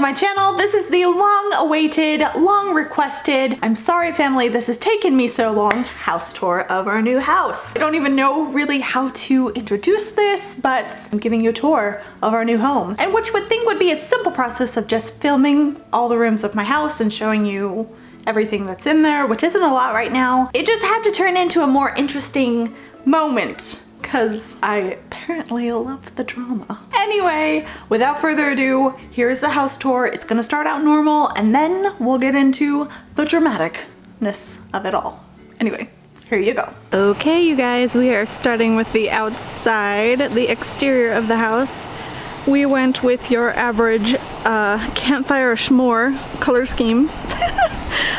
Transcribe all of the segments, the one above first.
My channel. This is the long-awaited, long-requested, I'm sorry family this has taken me so long, house tour of our new house. I don't even know really how to introduce this, but I'm giving you a tour of our new home, and which would think would be a simple process of just filming all the rooms of my house and showing you everything that's in there, which isn't a lot right now. It just had to turn into a more interesting moment, because I apparently love the drama. Anyway, without further ado, here's the house tour. It's gonna start out normal and then we'll get into the dramaticness of it all. Anyway, here you go. Okay, you guys, we are starting with the outside, the exterior of the house. We went with your average campfire s'more color scheme.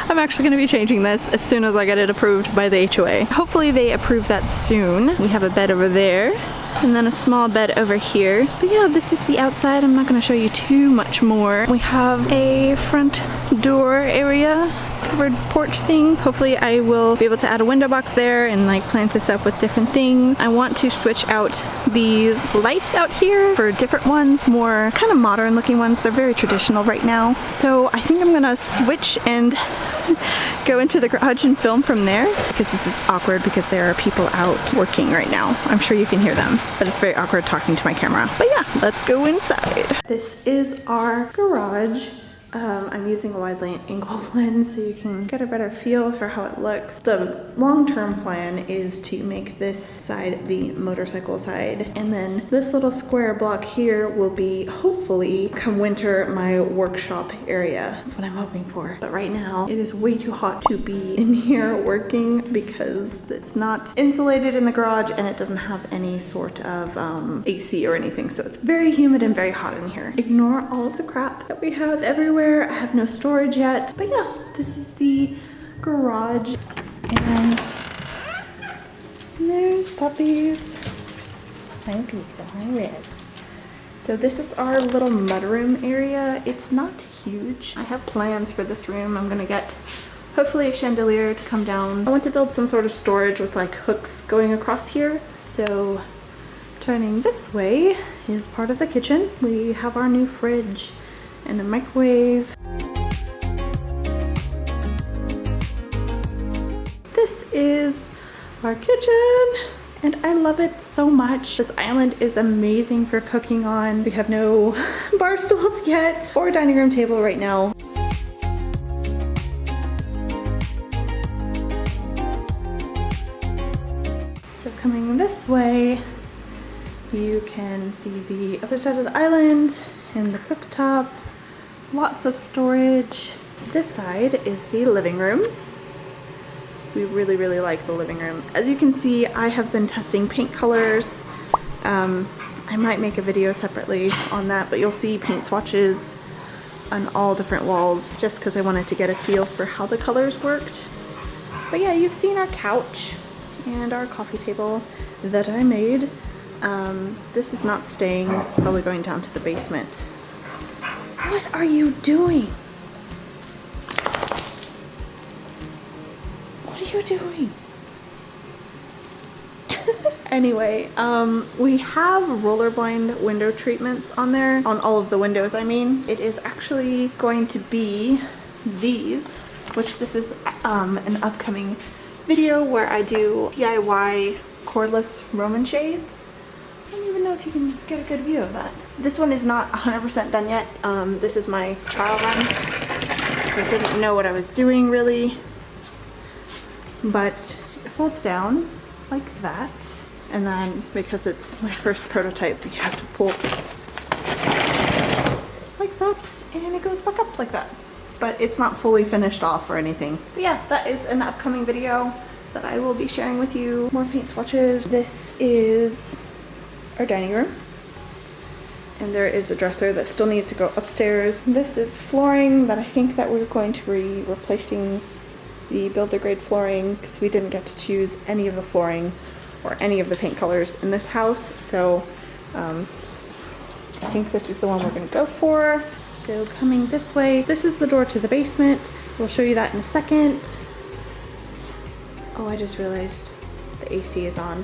I'm actually going to be changing this as soon as I get it approved by the HOA. Hopefully they approve that soon. We have a bed over there and then a small bed over here. But yeah, this is the outside. I'm not going to show you too much more. We have a front door area, covered porch thing. Hopefully I will be able to add a window box there and like plant this up with different things. I want to switch out these lights out here for different ones, more kind of modern looking ones. They're very traditional right now. So I think I'm gonna switch and go into the garage and film from there, because this is awkward because there are people out working right now. I'm sure you can hear them, but it's very awkward talking to my camera. But yeah, let's go inside. This is our garage. I'm using a wide angle lens so you can get a better feel for how it looks. The long-term plan is to make this side the motorcycle side, and then this little square block here will be, hopefully, come winter, my workshop area. That's what I'm hoping for. But right now, it is way too hot to be in here working because it's not insulated in the garage and it doesn't have any sort of AC or anything, so it's very humid and very hot in here. Ignore all of the crap that we have everywhere. I have no storage yet, but yeah, this is the garage, and there's puppies. Hi Pizza, hi Riz. So this is our little mudroom area. It's not huge. I have plans for this room. I'm gonna get hopefully a chandelier to come down. I want to build some sort of storage with like hooks going across here. So turning this way is part of the kitchen. We have our new fridge and a microwave. This is our kitchen and I love it so much. This island is amazing for cooking on. We have no bar stools yet or dining room table right now. So coming this way, you can see the other side of the island and the cooktop. Lots of storage. This side is the living room. We really, really like the living room. As you can see, I have been testing paint colors. I might make a video separately on that, but you'll see paint swatches on all different walls just because I wanted to get a feel for how the colors worked. But yeah, you've seen our couch and our coffee table that I made. This is not staying. This is probably going down to the basement. What are you doing? What are you doing? Anyway, we have roller blind window treatments on there, on all of the windows I mean. It is actually going to be these, which this is an upcoming video where I do DIY cordless Roman shades. I don't even know if you can get a good view of that. This one is not 100% done yet. This is my trial run because I didn't know what I was doing really. But it folds down like that. And then because it's my first prototype, you have to pull like that and it goes back up like that. But it's not fully finished off or anything. But yeah, that is an upcoming video that I will be sharing with you. More paint swatches. This is our dining room, and there is a dresser that still needs to go upstairs. This is flooring that I think that we're going to be replacing the builder grade flooring because we didn't get to choose any of the flooring or any of the paint colors in this house, so I think this is the one we're going to go for. So coming this way, this is the door to the basement. We'll show you that in a second. Oh, I just realized the AC is on.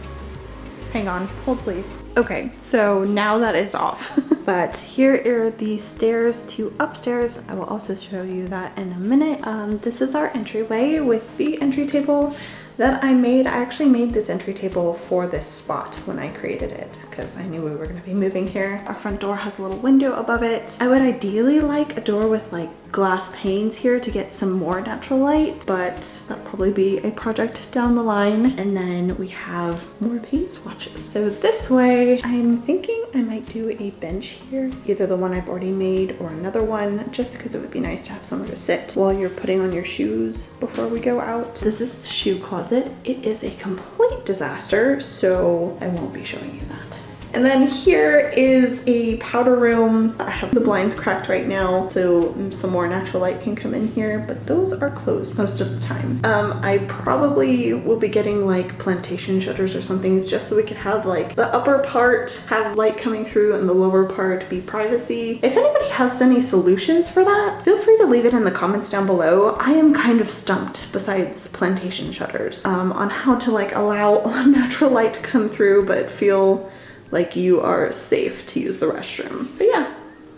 Hang on, hold please. Okay, so now that is off. But here are the stairs to upstairs. I will also show you that in a minute. This is our entryway with the entry table that I made. I actually made this entry table for this spot when I created it because I knew we were going to be moving here. Our front door has a little window above it. I would ideally like a door with like glass panes here to get some more natural light, but that'll probably be a project down the line. And then we have more paint swatches. So this way, I'm thinking I might do a bench here, either the one I've already made or another one, just because it would be nice to have somewhere to sit while you're putting on your shoes before we go out. This is the shoe closet. It is a complete disaster, so I won't be showing you that. And then here is a powder room. I have the blinds cracked right now, so some more natural light can come in here, but those are closed most of the time. I probably will be getting like plantation shutters or something just so we could have like the upper part have light coming through and the lower part be privacy. If anybody has any solutions for that, feel free to leave it in the comments down below. I am kind of stumped, besides plantation shutters, on how to like allow natural light to come through but feel like you are safe to use the restroom. But yeah,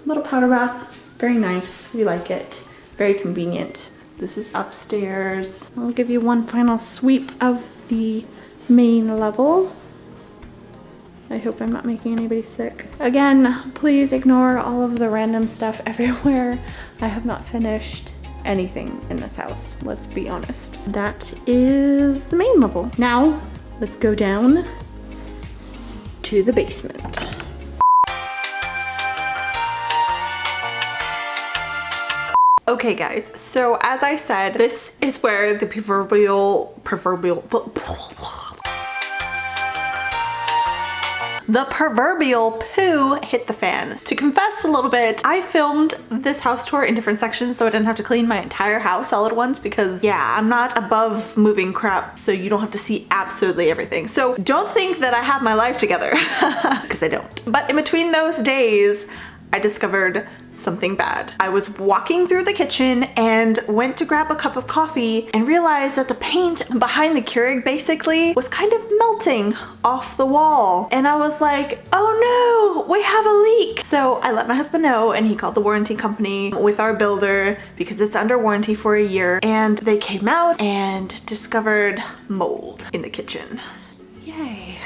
little powder bath, very nice. We like it, very convenient. This is upstairs. I'll give you one final sweep of the main level. I hope I'm not making anybody sick. Again, please ignore all of the random stuff everywhere. I have not finished anything in this house, let's be honest. That is the main level. Now, let's go down to the basement. Okay guys, so as I said, this is where the proverbial poo hit the fan. To confess a little bit, I filmed this house tour in different sections so I didn't have to clean my entire house all at once because yeah, I'm not above moving crap, so you don't have to see absolutely everything. So don't think that I have my life together, because I don't. But in between those days, I discovered something bad. I was walking through the kitchen and went to grab a cup of coffee and realized that the paint behind the Keurig basically was kind of melting off the wall. And I was like, oh no, we have a leak. So I let my husband know and he called the warranty company with our builder because it's under warranty for a year. And they came out and discovered mold in the kitchen. Yay.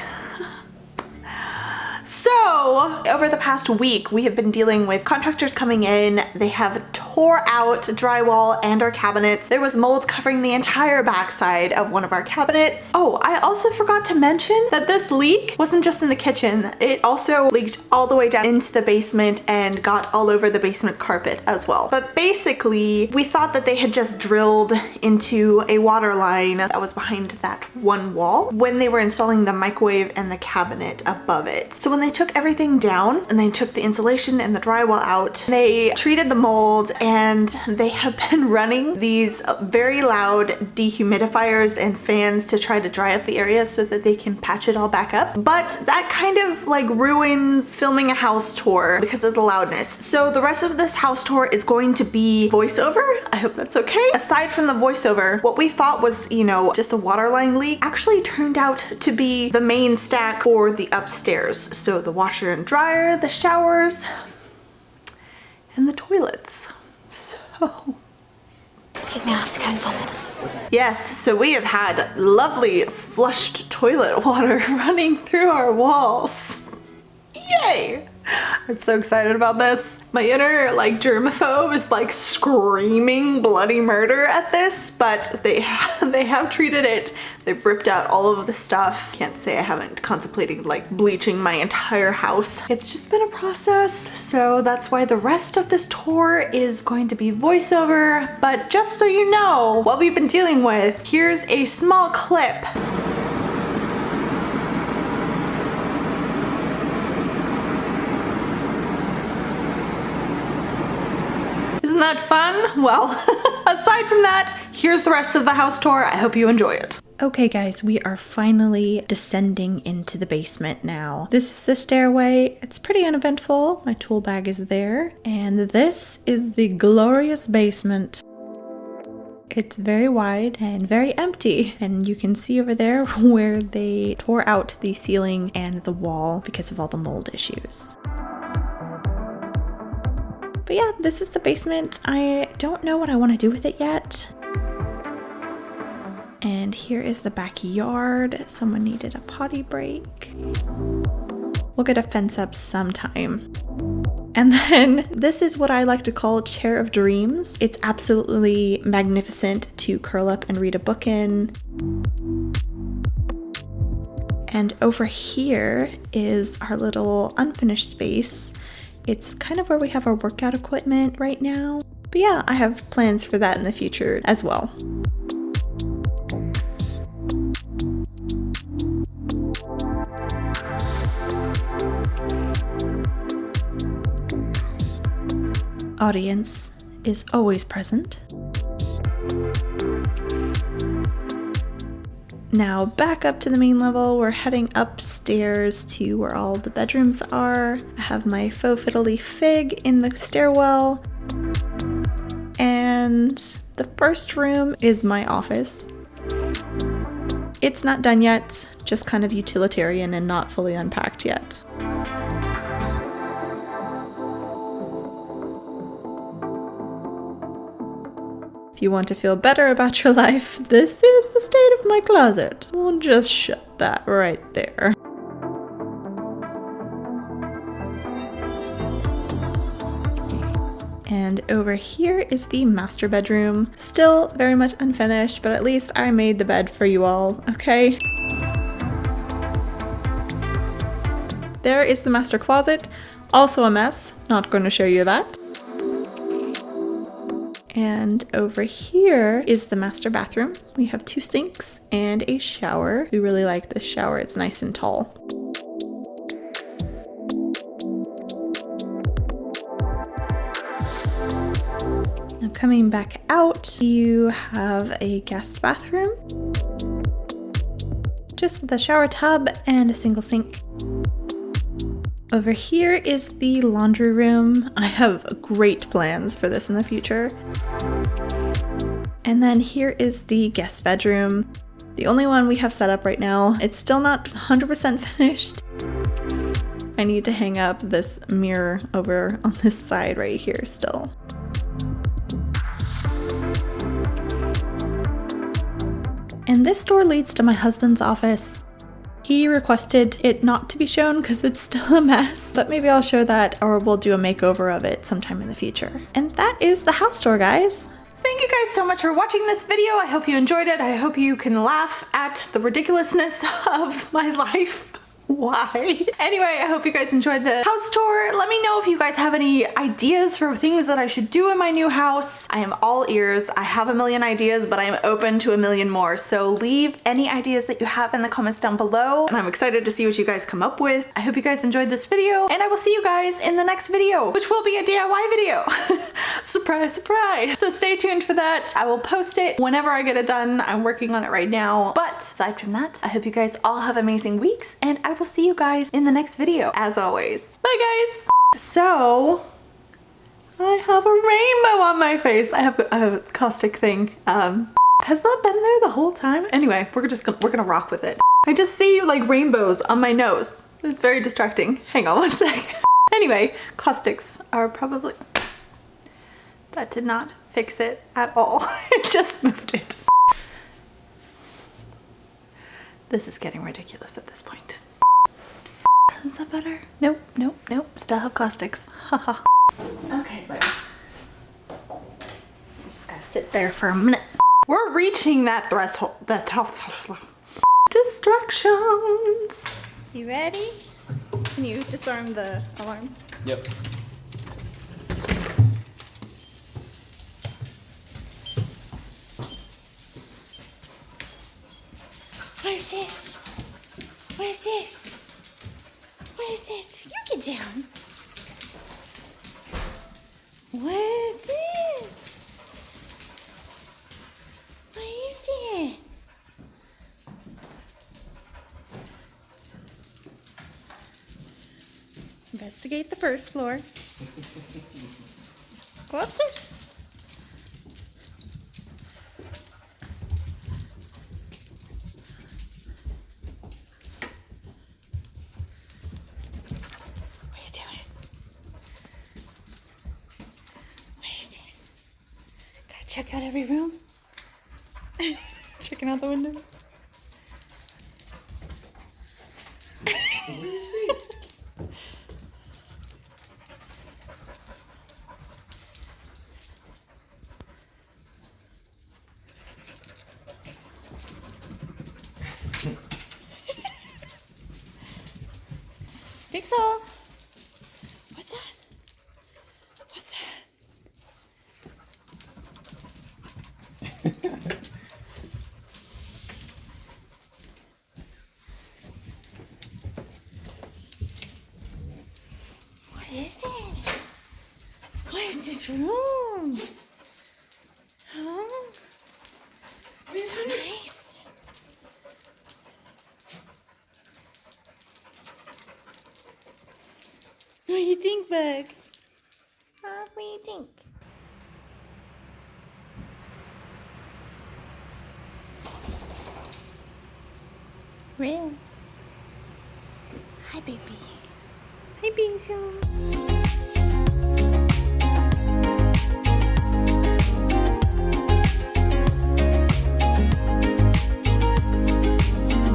So over the past week, we have been dealing with contractors coming in. They have tore out drywall and our cabinets. There was mold covering the entire backside of one of our cabinets. Oh, I also forgot to mention that this leak wasn't just in the kitchen. It also leaked all the way down into the basement and got all over the basement carpet as well. But basically, we thought that they had just drilled into a water line that was behind that one wall when they were installing the microwave and the cabinet above it. So when they took everything down and they took the insulation and the drywall out, they treated the mold and they have been running these very loud dehumidifiers and fans to try to dry up the area so that they can patch it all back up. But that kind of like ruins filming a house tour because of the loudness. So the rest of this house tour is going to be voiceover. I hope that's okay. Aside from the voiceover, what we thought was, you know, just a water line leak actually turned out to be the main stack for the upstairs. So the washer and dryer, the showers, and the toilets. So, excuse me, I have to go and vomit. Yes, so we have had lovely flushed toilet water running through our walls. Yay! I'm so excited about this. My inner like germaphobe is like screaming bloody murder at this, but they have treated it. They've ripped out all of the stuff. Can't say I haven't contemplated like bleaching my entire house. It's just been a process, so that's why the rest of this tour is going to be voiceover. But just so you know what we've been dealing with, here's a small clip. Isn't that fun? Well, aside from that, here's the rest of the house tour. I hope you enjoy it. Okay guys, we are finally descending into the basement now. This is the stairway. It's pretty uneventful. My tool bag is there. And this is the glorious basement. It's very wide and very empty. And you can see over there where they tore out the ceiling and the wall because of all the mold issues. But yeah, this is the basement. I don't know what I want to do with it yet. And here is the backyard. Someone needed a potty break. We'll get a fence up sometime. And then this is what I like to call Chair of Dreams. It's absolutely magnificent to curl up and read a book in. And over here is our little unfinished space. It's kind of where we have our workout equipment right now. But yeah, I have plans for that in the future as well. Audience is always present. Now back up to the main level. We're heading upstairs to where all the bedrooms are. I have my faux fiddly fig in the stairwell. And the first room is my office. It's not done yet, just kind of utilitarian and not fully unpacked yet. If you want to feel better about your life, this is the state of my closet. We'll just shut that right there. And over here is the master bedroom. Still very much unfinished, but at least I made the bed for you all, okay? There is the master closet. Also a mess. Not going to show you that. And over here is the master bathroom. We have 2 sinks and a shower. We really like this shower. It's nice and tall. Now coming back out, you have a guest bathroom. Just with a shower tub and a single sink. Over here is the laundry room. I have great plans for this in the future. And then here is the guest bedroom. The only one we have set up right now. It's still not 100% finished. I need to hang up this mirror over on this side right here still. And this door leads to my husband's office. He requested it not to be shown because it's still a mess, but maybe I'll show that or we'll do a makeover of it sometime in the future. And that is the house tour, guys. Thank you guys so much for watching this video. I hope you enjoyed it. I hope you can laugh at the ridiculousness of my life. Why? Anyway, I hope you guys enjoyed the house tour. Let me know if you guys have any ideas for things that I should do in my new house. I am all ears. I have a million ideas, but I am open to a million more. So leave any ideas that you have in the comments down below. And I'm excited to see what you guys come up with. I hope you guys enjoyed this video and I will see you guys in the next video, which will be a DIY video. Surprise, surprise. So stay tuned for that. I will post it whenever I get it done. I'm working on it right now. But aside from that, I hope you guys all have amazing weeks and I will see you guys in the next video as always. Bye guys! So I have a rainbow on my face. I have a caustic thing. Has that been there the whole time? Anyway, we're gonna rock with it. I just see like rainbows on my nose. It's very distracting. Hang on one sec. Anyway, caustics are probably... That did not fix it at all. It just moved it. This is getting ridiculous at this point. Is that better? Nope, nope, nope. Still have caustics. Haha. Okay, buddy. Just gotta sit there for a minute. We're reaching that threshold. Distractions. You ready? Can you disarm the alarm? Yep. What is this? What is this? What is this? You get down. What is this? What is it? investigate the first floor. Go upstairs. What are you doing? What is it? Gotta check out every room. Checking out the window. What do you see? Think so. What's that? What's that? What is it? What is this room? Oh, so nice. What do you think, Bug? Huh? What do you think? Riz. Hi, baby. Hi, Bishu.